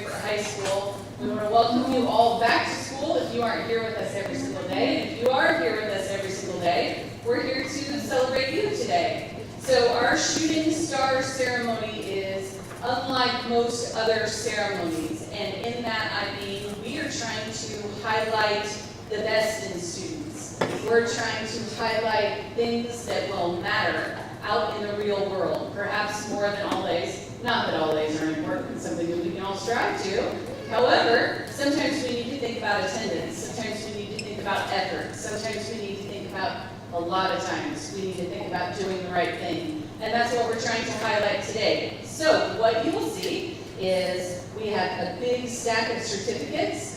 Frankfort High School. We want to welcome you all back to school if you aren't here with us every single day. And if you are here with us every single day, we're here to celebrate you today. So our Shooting Star ceremony is unlike most other ceremonies. And in that, I mean, we are trying to highlight the best in students. We're trying to highlight things that will matter out in the real world, perhaps more than all A's. Not that all A's are important, it's something that we can all strive to. However, sometimes we need to think about attendance. Sometimes we need to think about effort. Sometimes we need to think about, a lot of times, we need to think about doing the right thing. And that's what we're trying to highlight today. So what you will see is we have a big stack of certificates.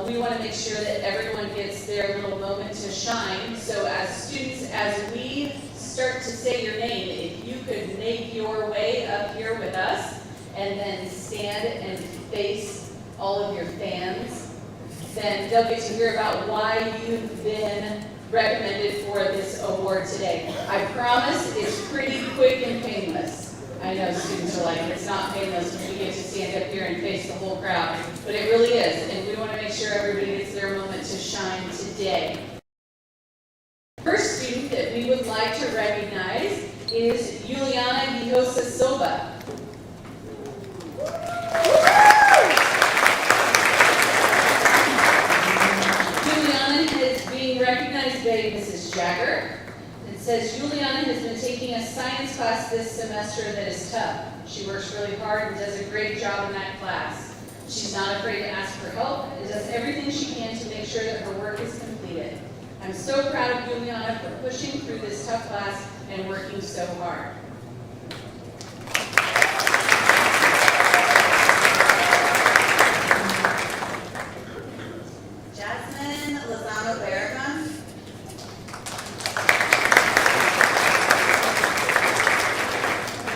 We want to make sure that everyone gets their little moment to shine. So as students, as we start to say your name, if you could make your way up here with us and then stand and face all of your fans, then they'll get to hear about why you've been recommended for this award today. I promise it's pretty quick and painless. I know students are like, it's not painless when we get to stand up here and face the whole crowd, but it really is, and we want to make sure everybody gets their moment to shine today. First student that we would like to recognize is Juliana Guijosa Silva. Juliana is being recognized by Mrs. Jagger. It says Juliana has been taking a science class this semester that is tough. She works really hard and does a great job in that class. She's not afraid to ask for help and does everything she can to make sure that her work is completed. I'm so proud of Juliana for pushing through this tough class and working so hard. Jasmine Lozano Barragan.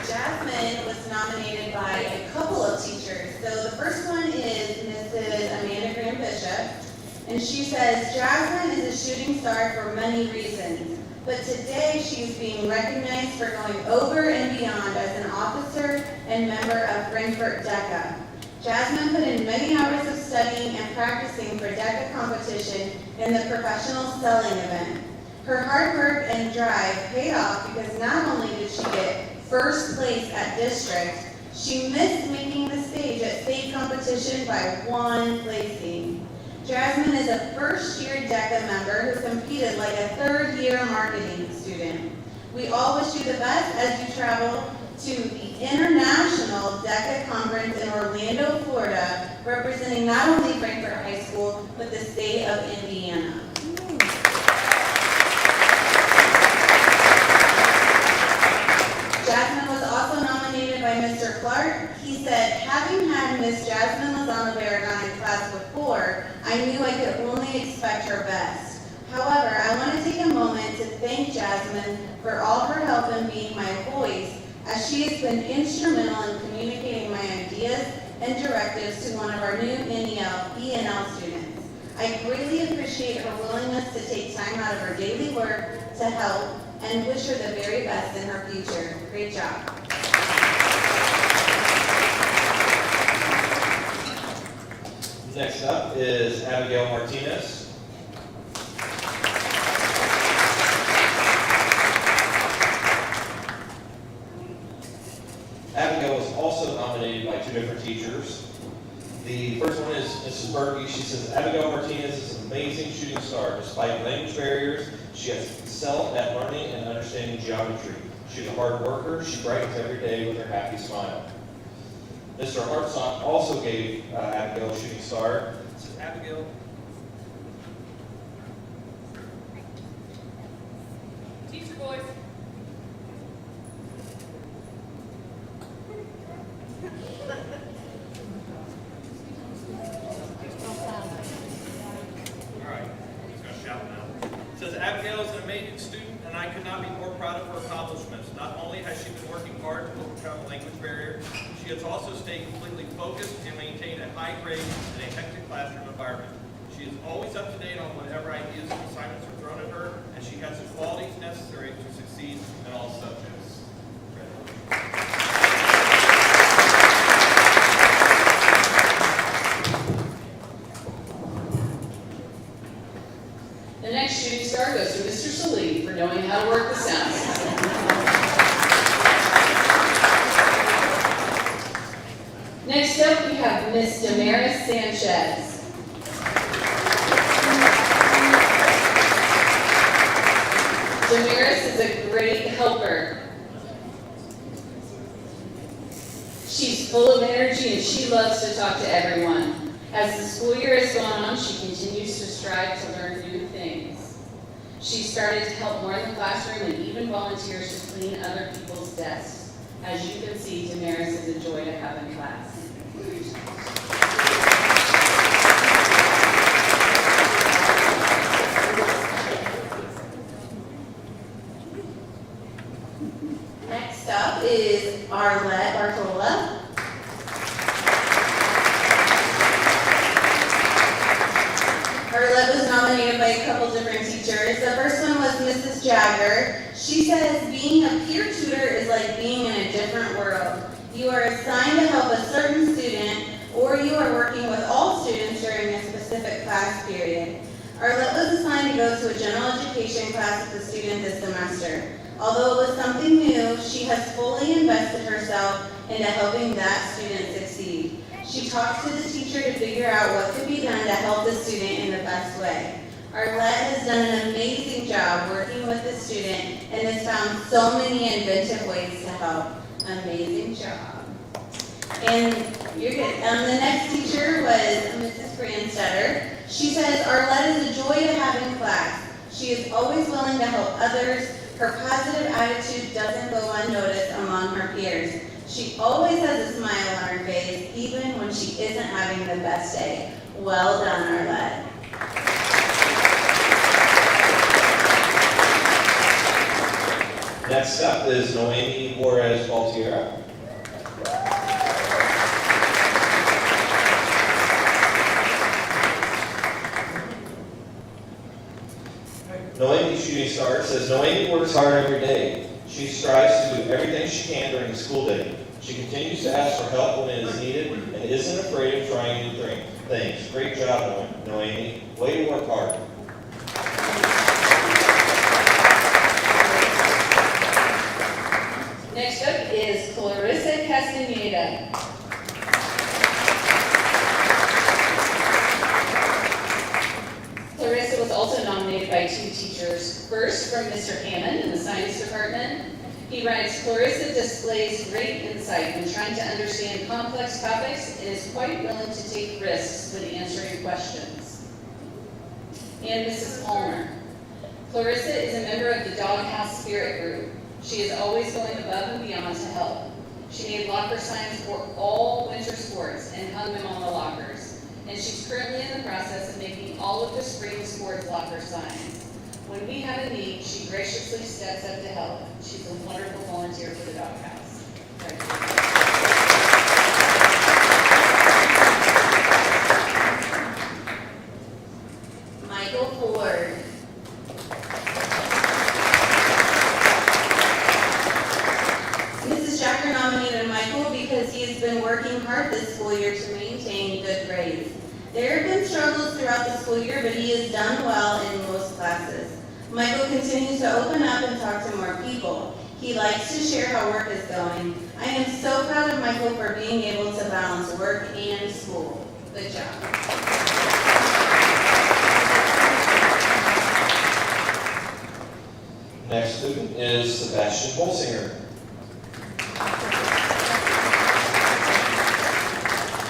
Jasmine was nominated by a couple of teachers. So the first one is Mrs. Amanda Graham Bishop. And she says, Jasmine is a shooting star for many reasons, but today she's being recognized for going over and beyond as an officer and member of Frankfort DECA. Jasmine put in many hours of studying and practicing for DECA competition in the professional selling event. Her hard work and drive paid off because not only did she get first place at district, she missed making the stage at state competition by one placing. Jasmine is a first-year DECA member who competed like a third-year marketing student. We all wish you the best as you travel to the International DECA Conference in Orlando, Florida, representing not only Frankfort High School, but the state of Indiana. Jasmine was also nominated by Mr. Clark. He said, having had Miss Jasmine Lozano Barragan in class before, I knew I could only expect her best. However, I want to take a moment to thank Jasmine for all her help in being my voice, as she has been instrumental in communicating my ideas and directives to one of our new E&L students. I greatly appreciate her willingness to take time out of her daily work to help and wish her the very best in her future. Great job. Next up is Abigail Martinez. Abigail was also nominated by two different teachers. The first one is Mrs. Berkey. She says, Abigail Martinez is an amazing shooting star. Despite language barriers, she has excelled at learning and understanding geometry. She's a hard worker. She brightens every day with her happy smile. Mr. Hartsock also gave Abigail a shooting star. This is Abigail. Teacher voice. All right, I'm just going to shout now. It says, Abigail is an amazing student, and I could not be more proud of her accomplishments. Not only has she been working hard to overcome the language barrier, she has also stayed completely focused and maintained a high grade in a hectic classroom environment. She is always up to date on whatever ideas and assignments are thrown at her, and she has the qualities necessary to succeed in all subjects. next shooting star goes to Mr. Salee for knowing how to work the sound system. Next up, we have Miss Damaris Sanchez. Damaris is a great helper. She's full of energy and she loves to talk to everyone. As the school year has gone on, she continues to strive to learn new things. She started to help more in the classroom and even volunteers to clean other people's desks. As you can see, Damaris is a joy to have in class. Next up is Arlette Arcola. Arlette was nominated by a couple different teachers. The first one was Mrs. Jagger. She says, being a peer tutor is like being in a different world. You are assigned to help a certain student, or you are working with all students during a specific class period. Arlette was assigned to go to a general education class with the student this semester. Although it was something new, she has fully invested herself into helping that student succeed. She talks to the teacher to figure out what could be done to help the student in the best way. Arlette has done an amazing job working with the student and has found so many inventive ways to help. Amazing job. And you're good. The next teacher was Mrs. Brandstetter. She says, Arlette is a joy to have in class. She is always willing to help others. Her positive attitude doesn't go unnoticed among her peers. She always has a smile on her face, even when she isn't having the best day. Well done, Arlette. Next up is Noemi Juarez Valtierra. Noemi's shooting star says, Noemi works hard every day. She strives to do everything she can during the school day. She continues to ask for help when it is needed and isn't afraid of trying new things. Great job, Noemi. Way to work hard. Next up is Clarissa Castaneda. Clarissa was also nominated by two teachers. First, from Mr. Hammond in the science department. He writes, Clarissa displays great insight when trying to understand complex topics and is quite willing to take risks when answering questions. And Mrs. Palmer. Clarissa is a member of the Doghouse Spirit Group. She is always going above and beyond to help. She made locker signs for all winter sports and hung them on the lockers. And she's currently in the process of making all of the spring sports locker signs. When we have a need, she graciously steps up to help. She's a wonderful volunteer for the Doghouse. Michael Ford. Mrs. Jacker nominated Michael because he has been working hard this school year to maintain good grades. There have been struggles throughout the school year, but he has done well in most classes. Michael continues to open up and talk to more people. He likes to share how work is going. I am so proud of Michael for being able to balance work and school. Good job. Next student is Sebastian Bolsinger.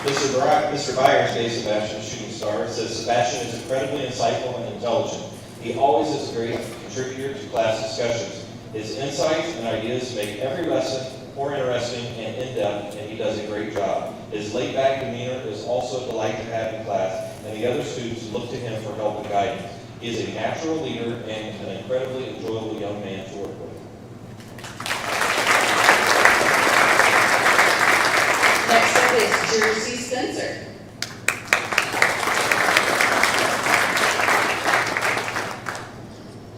Mr. Byers gave Sebastian a shooting star. It says Sebastian is incredibly insightful and intelligent. He always is a great contributor to class discussions. His insights and ideas make every lesson more interesting and in-depth, and he does a great job. His laid-back demeanor is also a delight to have in class, and the other students look to him for help and guidance. He is a natural leader and an incredibly enjoyable young man to work with. Next up is Jersey Spencer.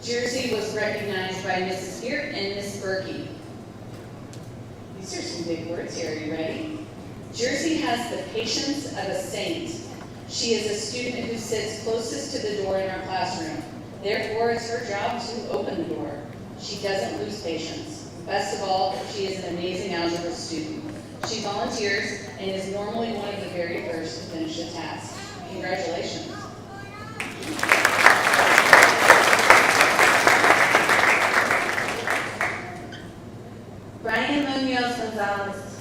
Jersey was recognized by Mrs. Beard and Miss Berkey. These are some big words here. Are you ready? Jersey has the patience of a saint. She is a student who sits closest to the door in our classroom. Therefore, it's her job to open the door. She doesn't lose patience. Best of all, she is an amazing algebra student. She volunteers and is normally one of the very first to finish a task. Congratulations. Brian Munoz Gonzalez.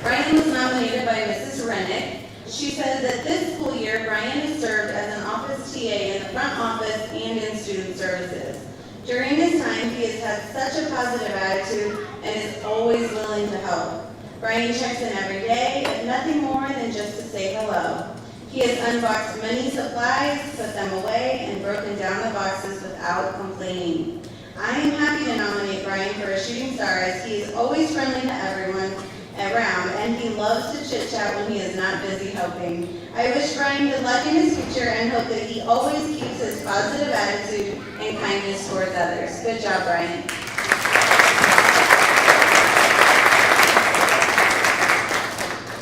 Brian was nominated by Mrs. Rennick. She said that this school year, Brian has served as an office TA in the front office and in student services. During this time, he has had such a positive attitude and is always willing to help. Brian checks in every day, if nothing more than just to say hello. He has unboxed many supplies, put them away, and broken down the boxes without complaining. I am happy to nominate Brian for a shooting star as he is always friendly to everyone around and he loves to chit chat when he is not busy helping. I wish Brian good luck in his future and hope that he always keeps his positive attitude and kindness towards others. Good job, Brian.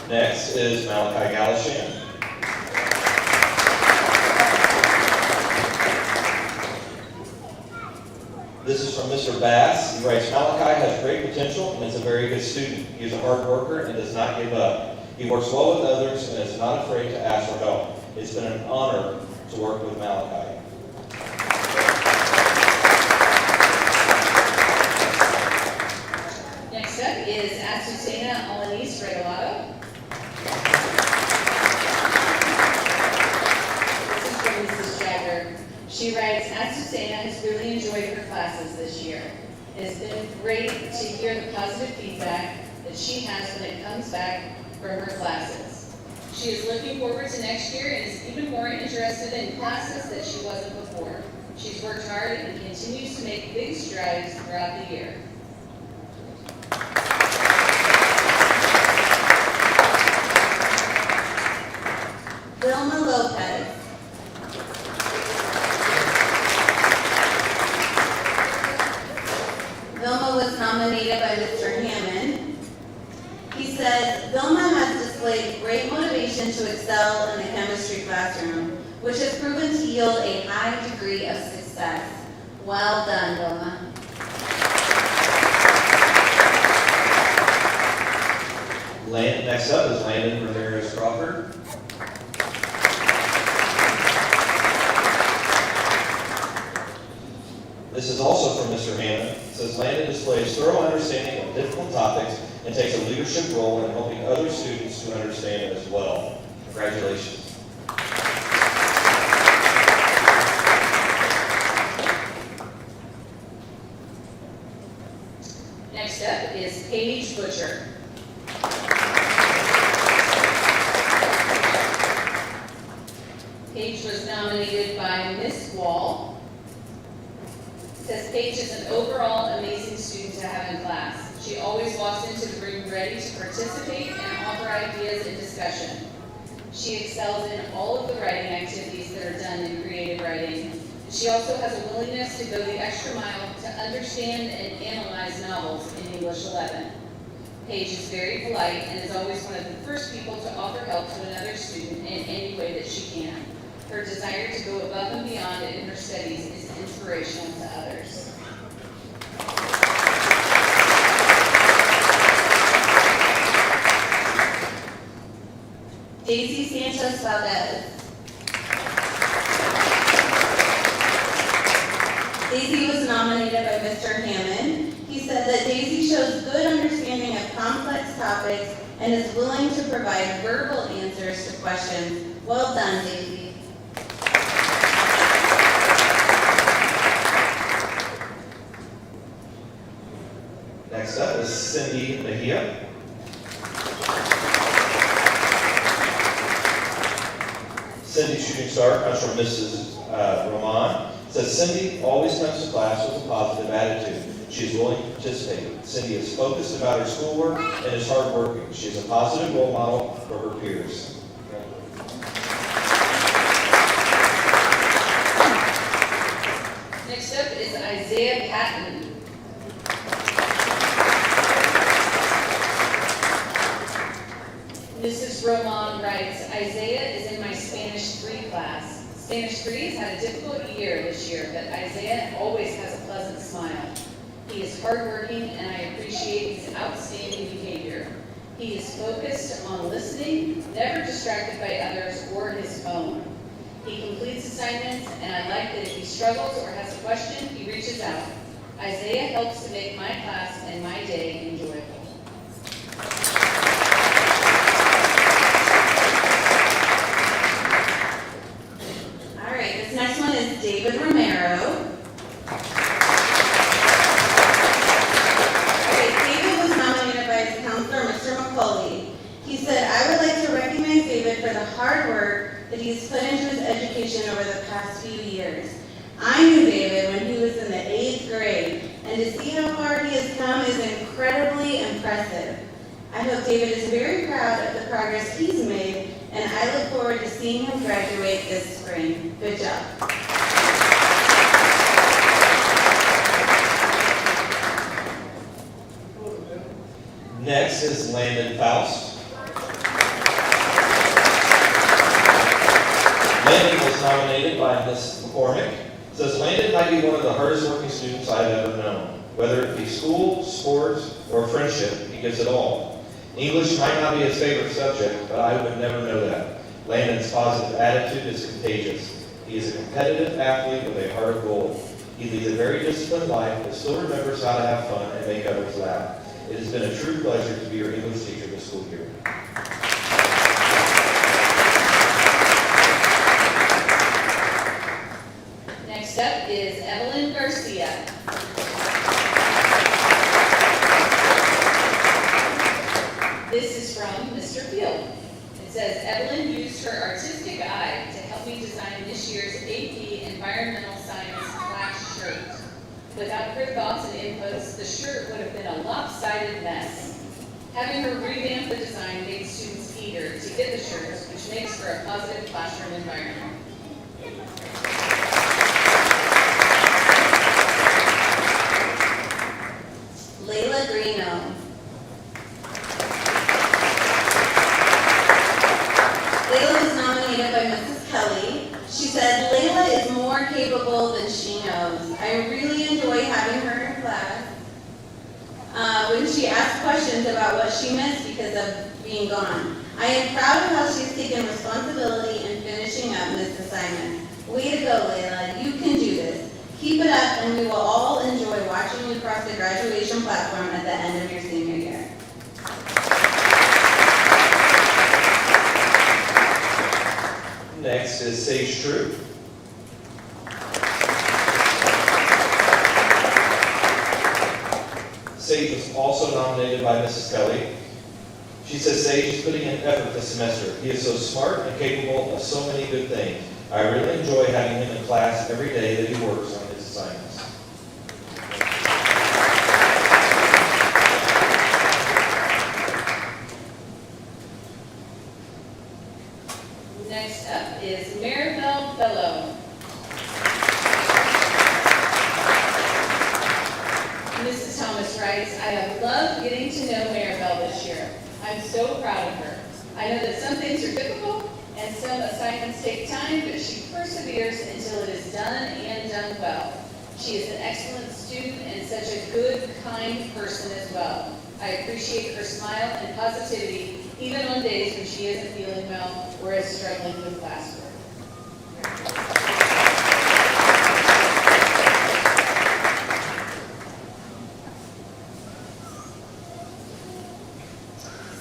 Next is Malachi Galashan. This is from Mr. Bass. He writes, Malachi has great potential and is a very good student. He is a hard worker and does not give up. He works well with others and is not afraid to ask for help. It's been an honor to work with Malachi. Next up is Azucena Regalado. This is from Mrs. Jagger. She writes, Azucena has really enjoyed her classes this year. It has been great to hear the positive feedback that she has when it comes back from her classes. She is looking forward to next year and is even more interested in classes that she wasn't before. She's worked hard and continues to make big strides throughout the year. Vilma Lopez. Vilma was nominated by Mr. Hammond. He said, Vilma has displayed great motivation to excel in the chemistry classroom, which has proven to yield a high degree of success. Well done, Vilma. Next up is Landon Ramirez Crawford. This is also from Mr. Hammond. It says, Landon displays thorough understanding of difficult topics and takes a leadership role in helping other students to understand as well. Congratulations. Next up is Paige Butcher. Paige was nominated by Miss Wall. Says Paige is an overall amazing student to have in class. She always walks into the room ready to participate and offer ideas and discussion. She excels in all of the writing activities that are done in creative writing. She also has a willingness to go the extra mile to understand and analyze novels in English 11. Paige is very polite and is always one of the first people to offer help to another student in any way that she can. Her desire to go above and beyond in her studies is inspirational to others. Daisy Sanchez Valdez. Daisy was nominated by Mr. Hammond. He said that Daisy shows good understanding of complex topics and is willing to provide verbal answers to questions. Well done, Daisy. Next up is Cindy Mejia. Cindy's shooting star comes from Mrs. Roman. It says, Cindy always comes to class with a positive attitude. She is willing to participate. Cindy is focused about her schoolwork and is hardworking. She is a positive role model for her peers. Next up is Isaiah Patton. Mrs. Roman writes, Isaiah is in my Spanish 3 class. Spanish 3 has had a difficult year this year, but Isaiah always has a pleasant smile. He is hardworking, and I appreciate his outstanding behavior. He is focused on listening, never distracted by others or his phone. He completes assignments, and I like that if he struggles or has a question, he reaches out. Isaiah helps to make my class and my day enjoyable. All right, this next one is David Romero. David was nominated by his counselor, Mr. McCauley. He said, I would like to recognize David for the hard work that he's put into his education over the past few years. I knew David when he was in the 8th grade, and to see how far he has come is incredibly impressive. I hope David is very proud of the progress he's made, and I look forward to seeing him graduate this spring. Good job. Next is Landon Faust. Landon was nominated by Ms. McCormick. Says Landon might be one of the hardest working students I've ever known. Whether it be school, sports, or friendship, he gives it all. English might not be his favorite subject, but I would never know that. Landon's positive attitude is contagious. He is a competitive athlete with a heart of gold. He leads a very disciplined life, but still remembers how to have fun and make others laugh. It has been a true pleasure to be your English teacher this school year. Next up is Evelyn Garcia. This is from Mr. Field. It says, Evelyn used her artistic eye to help me design this year's AP Environmental Science class shirt. Without her thoughts and inputs, the shirt would have been a lopsided mess. Having her revamp the design made students eager to get the shirts, which makes for a positive classroom environment. Layla Greeno. Layla was nominated by Mrs. Kelly. She said, Layla is more capable than she knows. I really enjoy having her in class. When she asks questions about what she missed because of being gone. I am proud of how she's taken responsibility in finishing up this assignment. Way to go, Layla. You can do this. Keep it up, and we will all enjoy watching you cross the graduation platform at the end of your senior year. Next is Sage True. Sage was also nominated by Mrs. Kelly. She says Sage is putting in effort this semester. He is so smart and capable of so many good things. I really enjoy having him in class every day that he works on his assignments. Next up is Maribel Fellow. Mrs. Thomas writes, I have loved getting to know Maribel this year. I'm so proud of her. I know that some things are difficult and some assignments take time, but she perseveres until it is done and done well. She is an excellent student and such a good, kind person as well. I appreciate her smile and positivity, even on days when she isn't feeling well or is struggling with classwork.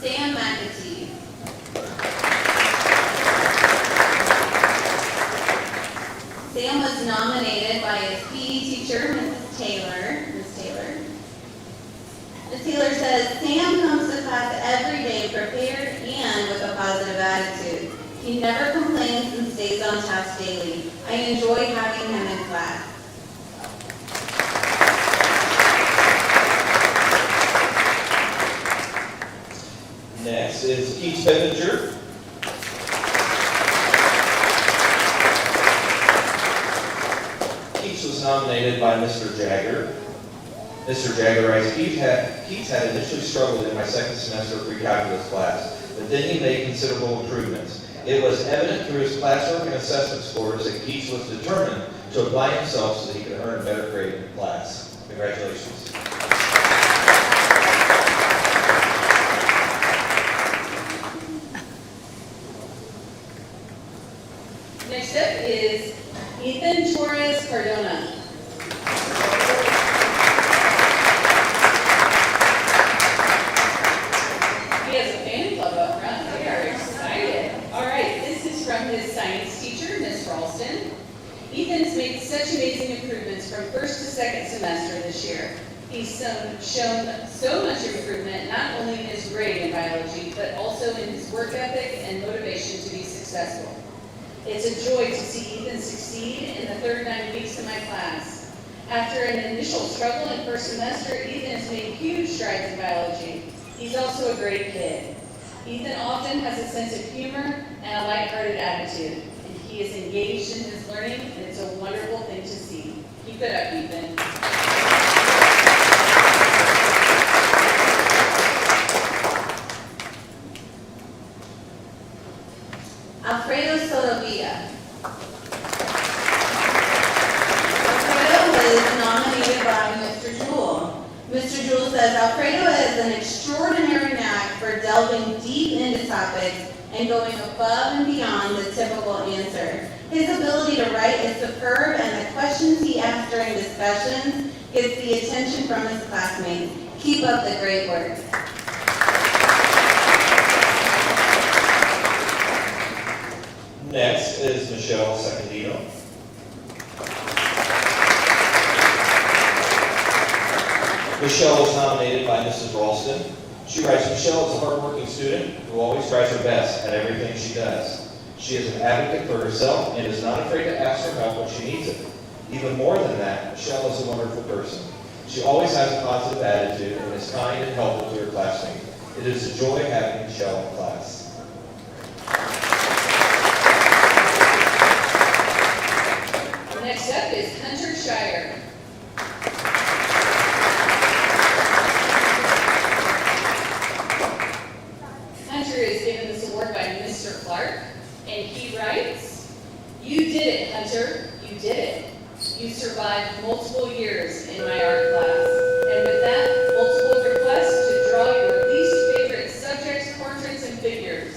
Sam McAtee. Sam was nominated by his PE teacher, Mrs. Taylor. Ms. Taylor. Ms. Taylor says, Sam comes to class every day prepared and with a positive attitude. He never complains and stays on task daily. I enjoy having him in class. Next is Keith Bevenger. Keith was nominated by Mr. Jagger. Mr. Jagger writes, Keith had initially struggled in my second semester pre-calculus class, but then he made considerable improvements. It was evident through his classwork and assessment scores that Keith was determined to apply himself so that he could earn a better grade in class. Congratulations. Next up is Ethan Torres Cardona. He has a fan club up front. They are excited. All right, this is from his science teacher, Miss Ralston. Ethan's made such amazing improvements from first to second semester this year. He's shown so much improvement, not only in his grade in biology, but also in his work ethic and motivation to be successful. It's a joy to see Ethan succeed in the third 9 weeks of my class. After an initial struggle in first semester, Ethan has made huge strides in biology. He's also a great kid. Ethan often has a sense of humor and a lighthearted attitude, and he is engaged in his learning, and it's a wonderful thing to see. Keep it up, Ethan. Alfredo Sotovia. Alfredo was nominated by Mr. Jewell. Mr. Jewell says, Alfredo has an extraordinary knack for delving deep into topics and going above and beyond the typical answer. His ability to write is superb, and the questions he asks during discussions gets the attention from his classmates. Keep up the great work. Next is Michelle Secondino. Michelle was nominated by Mrs. Ralston. She writes, Michelle is a hardworking student who always tries her best at everything she does. She is an advocate for herself and is not afraid to ask for help when she needs it. Even more than that, Michelle is a wonderful person. She always has a positive attitude and is kind and helpful to her classmates. It is a joy having Michelle in class. Next up is Hunter Shire. Hunter is given this award by Mr. Clark, and he writes, "You did it, Hunter, you did it. You survived multiple years in my art class, and with that, multiple requests to draw your least favorite subjects, portraits, and figures.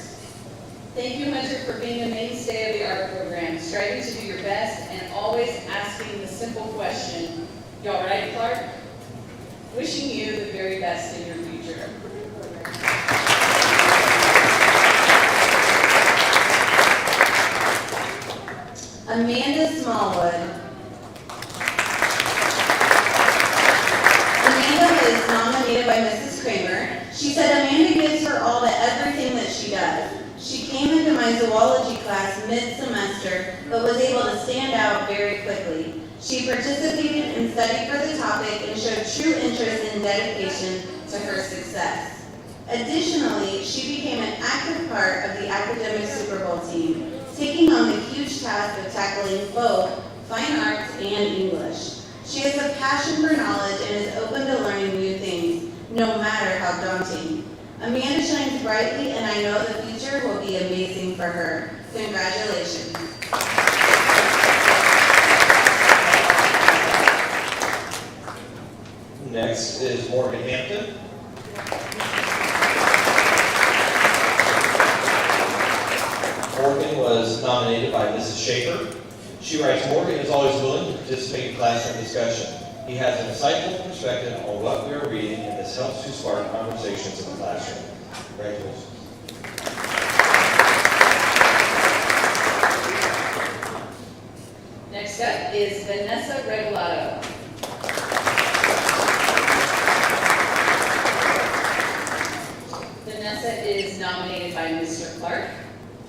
Thank you, Hunter, for being a mainstay of the art program, striving to do your best and always asking the simple question, y'all right, Clark? Wishing you the very best in your future." Amanda Smallwood. Amanda was nominated by Mrs. Kramer. She said Amanda gives her all to everything that she does. She came into my zoology class mid-semester, but was able to stand out very quickly. She participated and studied for the topic and showed true interest and dedication to her success. Additionally, she became an active part of the academic Super Bowl team, taking on the huge task of tackling both fine arts and English. She has a passion for knowledge and is open to learning new things, no matter how daunting. Amanda shines brightly, and I know the future will be amazing for her. Congratulations. Next is Morgan Hampton. Morgan was nominated by Mrs. Schaefer. She writes, Morgan is always willing to participate in classroom discussion. He has an insightful perspective on what we are reading, and this helps to spark conversations in the classroom. Congratulations. Next up is Vanessa Regalado. Vanessa is nominated by Mr. Clark,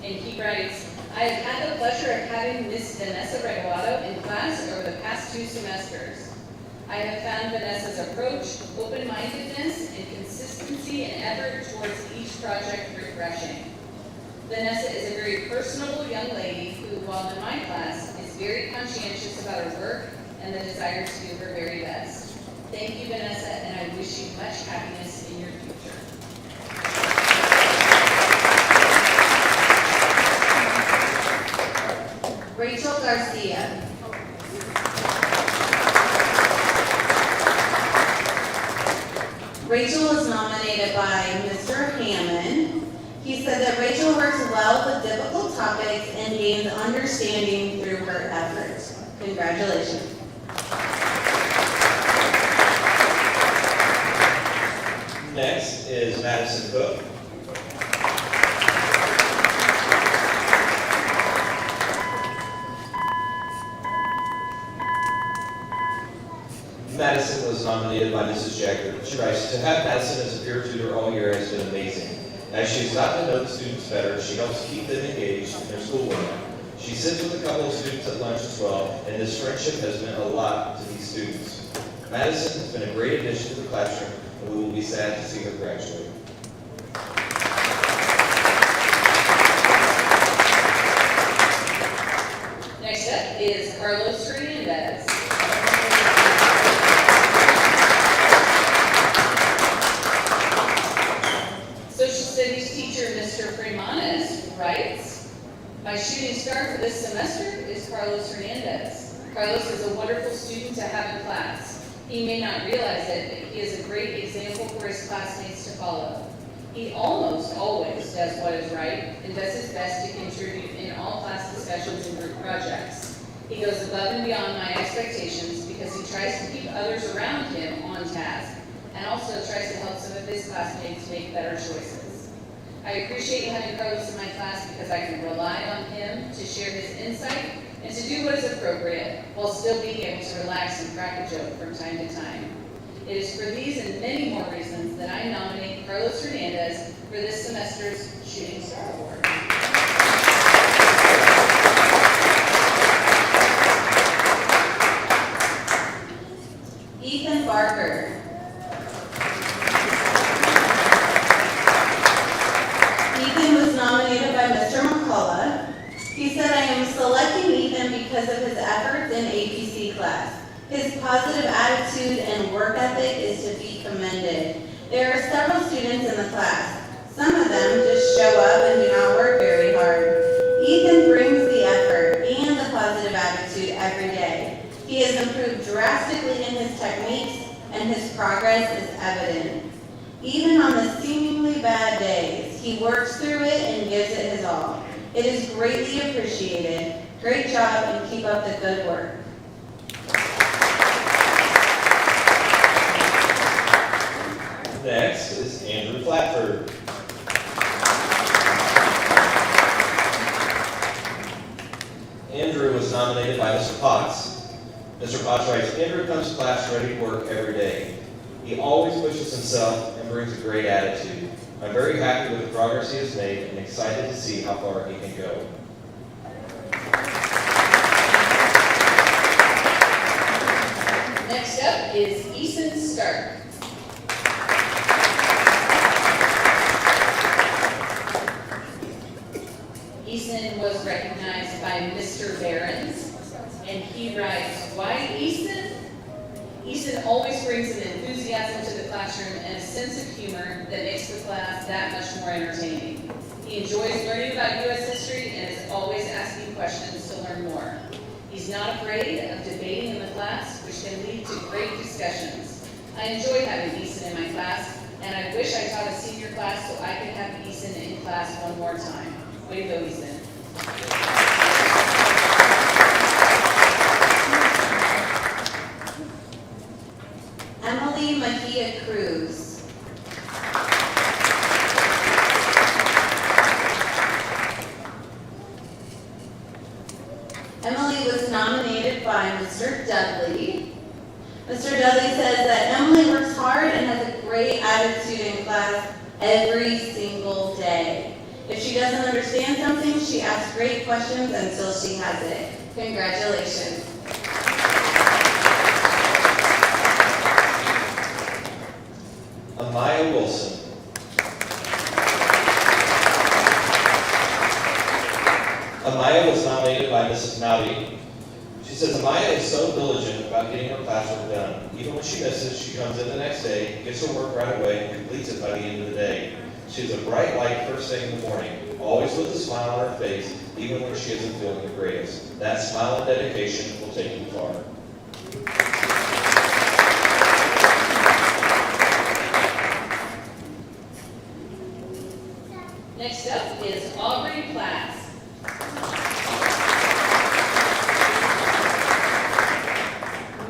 and he writes, I have had the pleasure of having Miss Vanessa Regalado in class over the past 2 semesters. I have found Vanessa's approach, open-mindedness, and consistency and effort towards each project refreshing. Vanessa is a very personable young lady who, while in my class, is very conscientious about her work and the desire to do her very best. Thank you, Vanessa, and I wish you much happiness in your future. Rachel Garcia. Rachel was nominated by Mr. Hammond. He said that Rachel works well with difficult topics and gains understanding through her efforts. Congratulations. Next is Madison Cook. Madison was nominated by Mrs. Ziegler. She writes, to have Madison as a peer tutor all year has been amazing. As she's gotten to know the students better, she helps keep them engaged in their schoolwork. She sits with a couple of students at lunch as well, and this friendship has meant a lot to these students. Madison has been a great addition to the classroom, and we will be sad to see her graduate. Next up is Carlos Hernandez. Social studies teacher Mr. Freemanez writes, my shooting star for this semester is Carlos Hernandez. Carlos is a wonderful student to have in class. He may not realize it, but he is a great example for his classmates to follow. He almost always does what is right and does his best to contribute in all class discussions and group projects. He goes above and beyond my expectations because he tries to keep others around him on task and also tries to help some of his classmates make better choices. I appreciate having Carlos in my class because I can rely on him to share his insight and to do what is appropriate while still being able to relax and crack a joke from time to time. It is for these and many more reasons that I nominate Carlos Hernandez for this semester's Shooting Star Award. Ethan Barker. Ethan was nominated by Mr. McCullough. He said, I am selecting Ethan because of his efforts in APC class. His positive attitude and work ethic is to be commended. There are several students in the class. Some of them just show up and do not work very hard. Ethan brings the effort and the positive attitude every day. He has improved drastically in his techniques, and his progress is evident. Even on the seemingly bad days, he works through it and gives it his all. It is greatly appreciated. Great job, and keep up the good work. Next is Andrew Flatford. Andrew was nominated by Mr. Potts. Mr. Potts writes, Andrew comes to class ready to work every day. He always pushes himself and brings a great attitude. I'm very happy with the progress he has made and excited to see how far he can go. Next up is Easton Stark. Easton was recognized by Mr. Behrens, and he writes, why Easton? Easton always brings an enthusiasm to the classroom and a sense of humor that makes the class that much more entertaining. He enjoys learning about U.S. history and is always asking questions to learn more. He's not afraid of debating in the class, which can lead to great discussions. I enjoy having Easton in my class, and I wish I taught a senior class so I could have Easton in class one more time. Way to go, Easton. Emily Mejia Cruz. Emily was nominated by Mr. Dudley. Mr. Dudley says that Emily works hard and has a great attitude in class every single day. If she doesn't understand something, she asks great questions until she has it. Congratulations. Amaya Wilson. Amaya was nominated by Mrs. Nowdy. She says, Amaya is so diligent about getting her classwork done. Even when she misses, she comes in the next day, gets her work right away, and completes it by the end of the day. She's a bright light first thing in the morning, always with a smile on her face, even when she isn't feeling the greatest. That smile and dedication will take you far. Next up is Aubrey Class.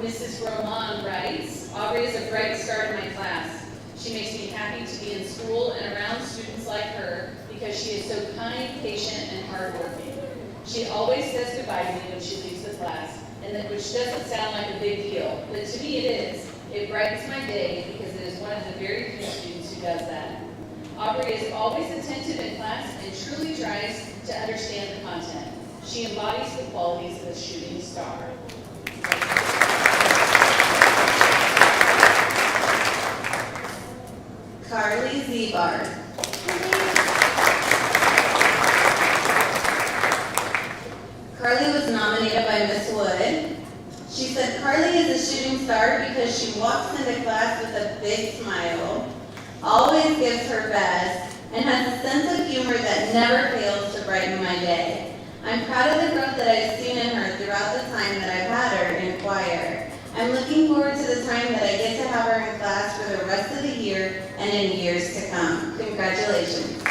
Mrs. Roman writes, Aubrey is a bright star in my class. She makes me happy to be in school and around students like her because she is so kind, patient, and hardworking. She always says goodbye to me when she leaves the class, and that which doesn't sound like a big deal, but to me it is. It brightens my day because it is one of the very few students who does that. Aubrey is always attentive in class and truly tries to understand the content. She embodies the qualities of a shooting star. Carly Zebar. Carly was nominated by Miss Wood. She said Carly is a shooting star because she walks into class with a big smile, always gives her best, and has a sense of humor that never fails to brighten my day. I'm proud of the growth that I've seen in her throughout the time that I've had her in choir. I'm looking forward to the time that I get to have her in class for the rest of the year and in years to come. Congratulations.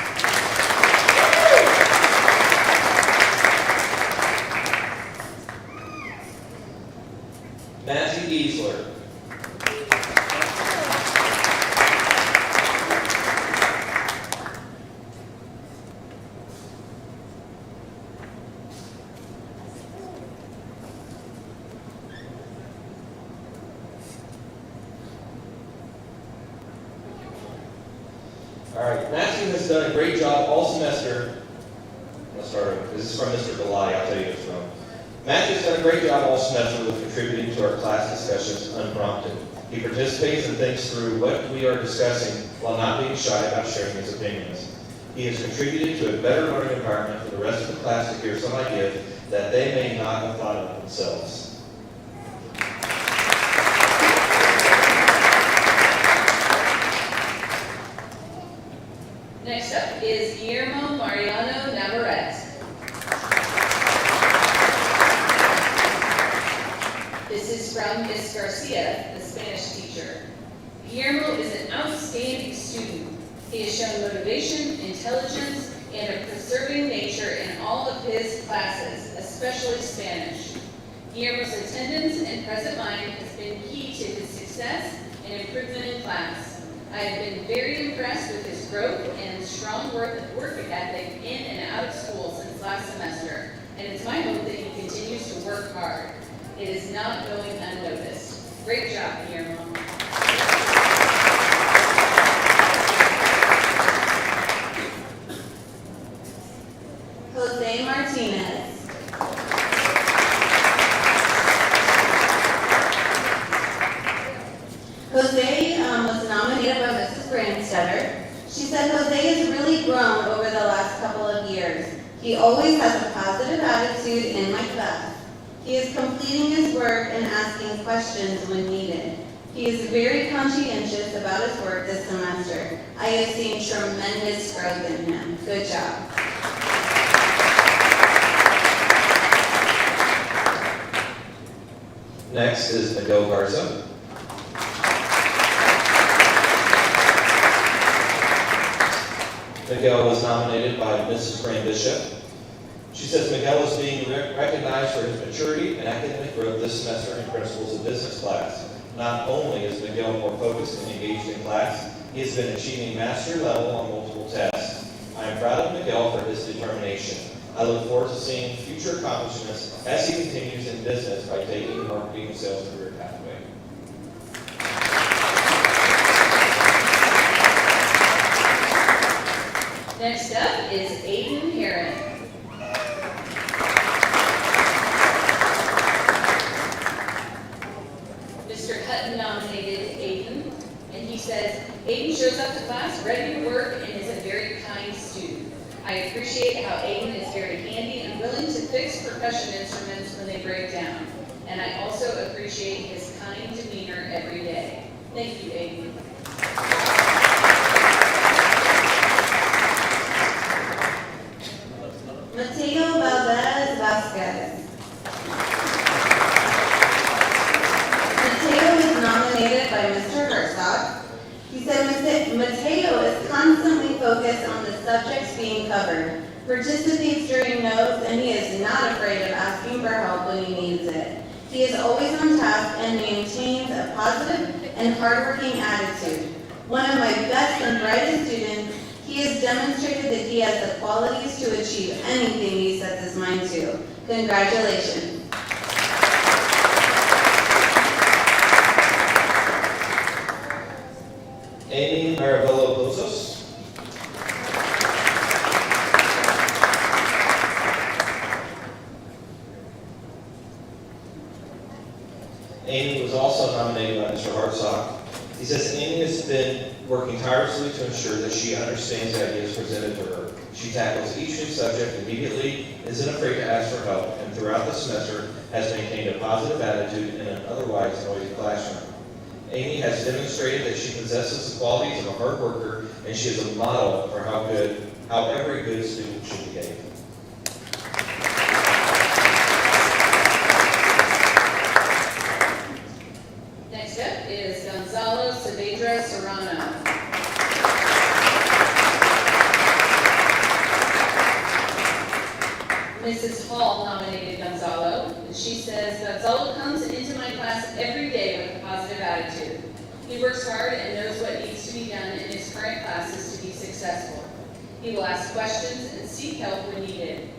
Matthew Giesler. All right, Matthew has done a great job all semester. Let's start over. This is from Mr. Galai, I'll tell you this from. Matthew's done a great job all semester with contributing to our class discussions unprompted. He participates and thinks through what we are discussing while not being shy about sharing his opinions. He has contributed to a better learning environment for the rest of the class to hear some ideas that they may not have thought of themselves. Next up is Guillermo Mariano Navarrete. This is from Miss Garcia, the Spanish teacher. Guillermo is an outstanding student. He has shown motivation, intelligence, and a persevering nature in all of his classes, especially Spanish. Guillermo's attendance and present mind has been key to his success and improvement in class. I have been very impressed with his growth and strong work ethic in and out of school since last semester, and it's my hope that he continues to work hard. It is not going unnoticed. Great job, Guillermo. Jose Martinez. Jose was nominated by Mrs. Brandstetter. She said Jose has really grown over the last couple of years. He always has a positive attitude in my class. He is completing his work and asking questions when needed. He is very conscientious about his work this semester. I have seen tremendous growth in him. Good job. Next is Miguel Garcia. Miguel was nominated by Mrs. Fran Bishop. She says Miguel is being recognized for his maturity and academic growth this semester in Principles of Business class. Not only is Miguel more focused and engaged in class, he has been achieving mastery level on multiple tests. I am proud of Miguel for his determination. I look forward to seeing future accomplishments as he continues in business by taking the marketing and sales career pathway. Next up is Aiden Herron. Mr. Hutton nominated Aiden, and he says, Aiden shows up to class ready to work and is a very kind student. I appreciate how Aiden is very handy and willing to fix percussion instruments when they break down. and I also appreciate his kind demeanor every day. Thank you, Aiden. Mateo Valdez Vasquez. Mateo is nominated by Mr. Herzog. He said Mateo is constantly focused on the subjects being covered, participates during notes, and he is not afraid of asking for help when he needs it. He is always on task and maintains a positive and hardworking attitude. One of my best and brightest students, he has demonstrated that he has the qualities to achieve anything he sets his mind to. Congratulations. Amy Maribel Lopez. Amy was also nominated by Mr. Hartsock. He says Amy has been working tirelessly to ensure that she understands the ideas presented to her. She tackles each new subject immediately, isn't afraid to ask for help, and throughout the semester has maintained a positive attitude in an otherwise noisy classroom. Amy has demonstrated that she possesses the qualities of a hard worker, and she is a model for how every good student should behave. Next up is Gonzalo Serrano. Mrs. Hall nominated Gonzalo. She says, Gonzalo comes into my class every day with a positive attitude. He works hard and knows what needs to be done in his current classes to be successful. He will ask questions and seek help when needed.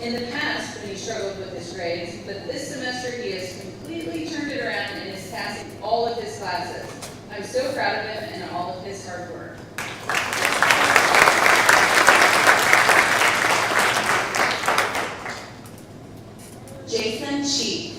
In the past, when he struggled with his grades, but this semester he has completely turned it around and is passing all of his classes. I'm so proud of him and all of his hard work. Jason Cheek.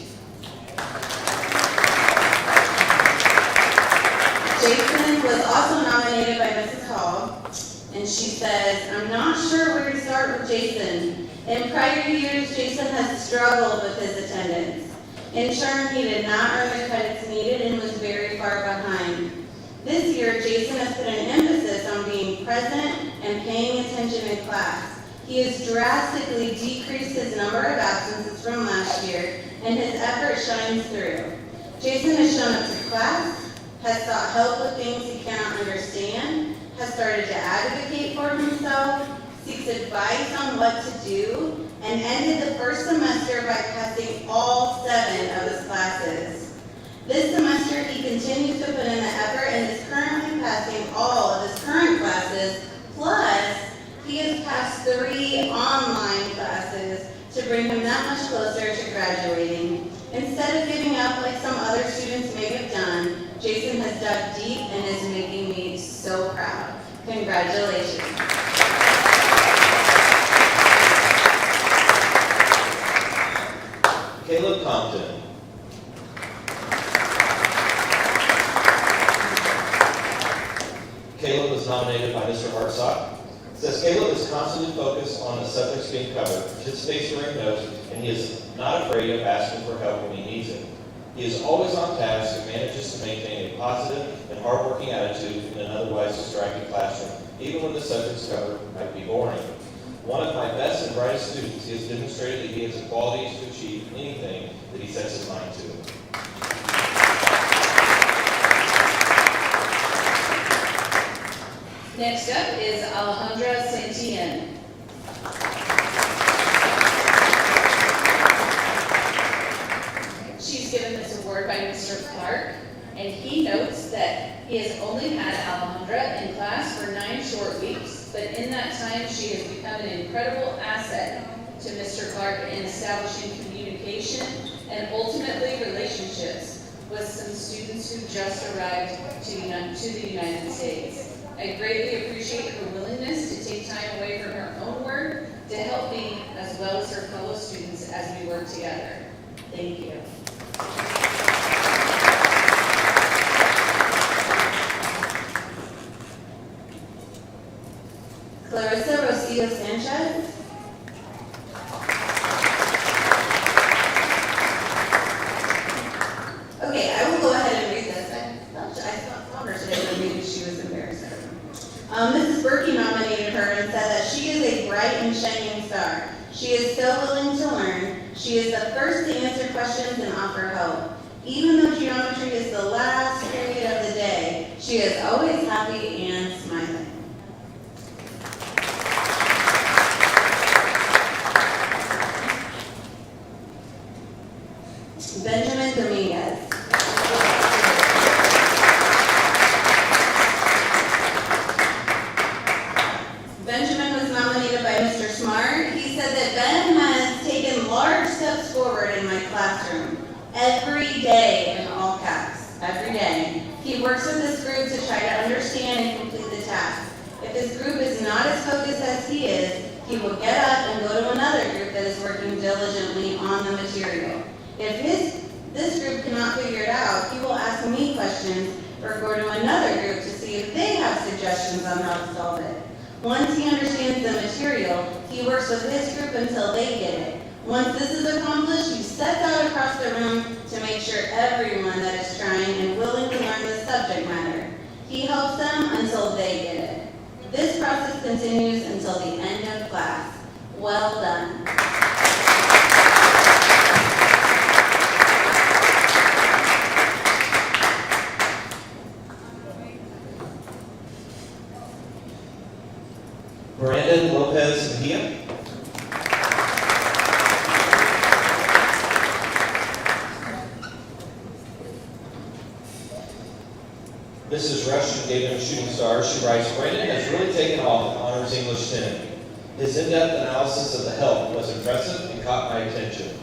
Jason was also nominated by Mrs. Hall, and she says, I'm not sure where to start with Jason. In prior years, Jason has struggled with his attendance. In turn, he did not earn the credits needed and was very far behind. This year, Jason has put an emphasis on being present and paying attention in class. He has drastically decreased his number of absences from last year, and his effort shines through. Jason has shown up to class, has sought help with things he cannot understand, has started to advocate for himself, seeks advice on what to do, and ended the first semester by passing all 7 of his classes. This semester, he continues to put in the effort and is currently passing all of his current classes, plus he has passed 3 online classes to bring him that much closer to graduating. Instead of giving up like some other students may have done, Jason has dug deep and is making me so proud. Congratulations. Caleb Compton. Caleb was nominated by Mr. Hartsock. It says Caleb is constantly focused on the subjects being covered, participates during notes, and he is not afraid of asking for help when he needs it. He is always on task and manages to maintain a positive and hardworking attitude in an otherwise distracted classroom, even when the subjects covered might be boring. One of my best and brightest students, he has demonstrated that he has the qualities to achieve anything that he sets his mind to. Next up is Alejandra Flores. She's given this award by Mr. Clark, and he notes that he has only had Alejandra in class for 9 short weeks, but in that time she has become an incredible asset to Mr. Clark in establishing communication and ultimately relationships with some students who just arrived to the United States. I greatly appreciate her willingness to take time away from her own work to help me as well as her fellow students as we work together. Thank you. Clarissa Sanchez. and shining star. She is so willing to learn. She is the first to answer questions and offer help. Even though geometry is the last period of the day, she is always happy and smiling. Benjamin Dominguez. Benjamin was nominated by Mr. Smart. He said that Ben has taken large steps forward in my classroom. Every day, in all caps, every day. He works with this group to try to understand and complete the task. If his group is not as focused as he is, he will get up and go to another group that is working diligently on the material. If this group cannot figure it out, he will ask me questions or go to another group to see if they have suggestions on how to solve it. Once he understands the material, he works with his group until they get it. Once this is accomplished, he sets out across the room to make sure everyone that is trying and willing to learn the subject matter. He helps them until they get it. This process continues until the end of class. Well done. Brandon Lopez Mejia. Mrs. Rush gave him a shooting star. She writes, Brandon has really taken off in honors English 10. His in-depth analysis of the help was impressive and caught my attention.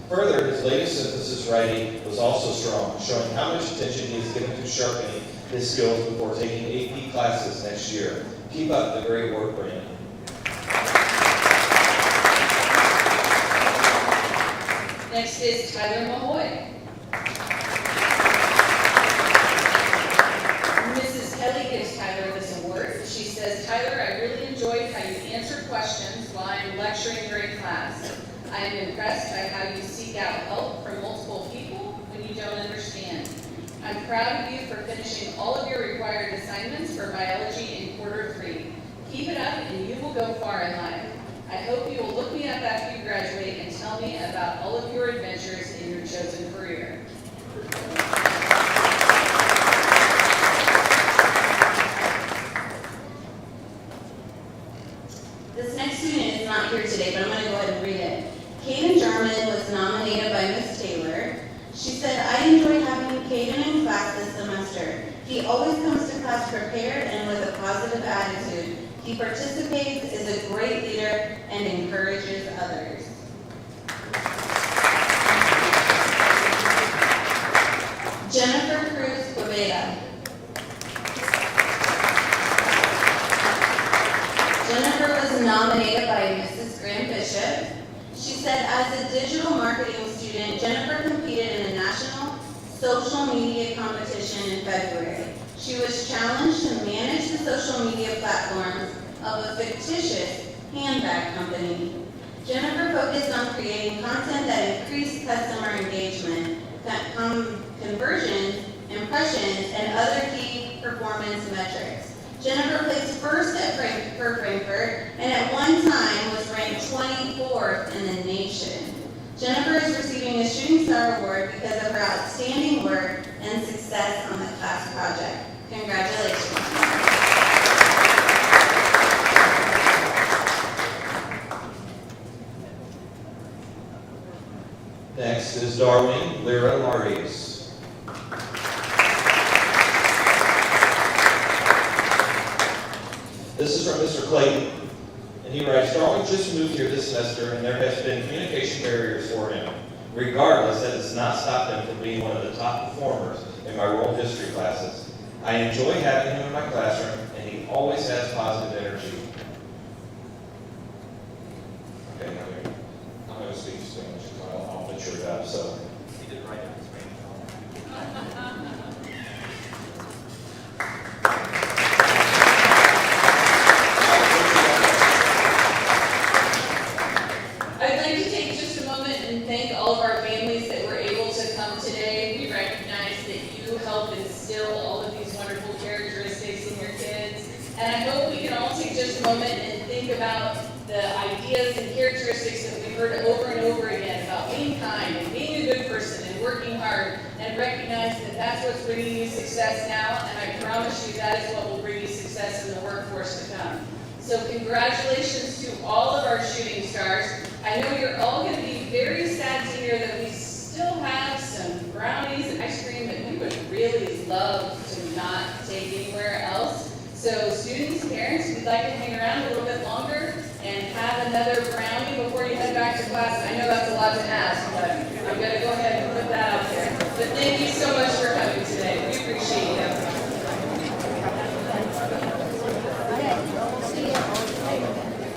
Further, his latest synthesis writing was also strong, showing how much attention he has given to sharpening his skills before taking AP classes next year. Keep up the great work, Brandon. Next is Tyler Mahoy. Mrs. Kelly gives Tyler this award. She says, Tyler, I really enjoyed how you answered questions while I'm lecturing during class. I am impressed by how you seek out help from multiple people when you don't understand. I'm proud of you for finishing all of your required assignments for biology in quarter 3. Keep it up and you will go far in life. I hope you will look me up after you graduate and tell me about all of your adventures in your chosen career. This next student is not here today, but I'm going to go ahead and read it. Caden Jarman was nominated by Ms. Taylor. She said, I enjoy having Caden in class this semester. He always comes to class prepared and with a positive attitude. He participates, is a great leader, and encourages others. Jennifer Cruz Poveda. Jennifer was nominated by Mrs. Graham Bishop. She said, as a digital marketing student, Jennifer competed in a national social media competition in February. She was challenged to manage the social media platforms of a fictitious handbag company. Jennifer focused on creating content that increased customer engagement, conversions, impressions, and other key performance metrics. Jennifer placed first at Frankfurt and at one time was ranked 24th in the nation. Jennifer is receiving a Shooting Star Award because of her outstanding work and success on the class project. Congratulations. Next is Darwin Lyra Marius. This is from Mr. Clayton, and he writes, Darwin just moved here this semester and there has been communication barriers for him. Regardless, that does not stop him from being one of the top performers in my world history classes. I enjoy having him in my classroom and he always has positive energy. Okay, I'm going to speak Spanish because I'll butcher it up, so. He did right in Spanish. I'd like to take just a moment and thank all of our families that were able to come today. We recognize that you help instill all of these wonderful characteristics in your kids. And I hope we can all take just about the ideas and characteristics that we've heard over and over again about being kind and being a good person and working hard, and recognize that that's what's bringing you success now, and I promise you that is what will bring you success in the workforce to come. So congratulations to all of our shooting stars. I know you're all going to be very sad to hear that we still have some brownies and ice cream that we would really love to not take anywhere else. So students, parents, if you'd like to hang around a little bit longer and have another brownie before you head back to class. I know that's a lot to ask, but I'm going to go ahead and put that out there. But thank you so much for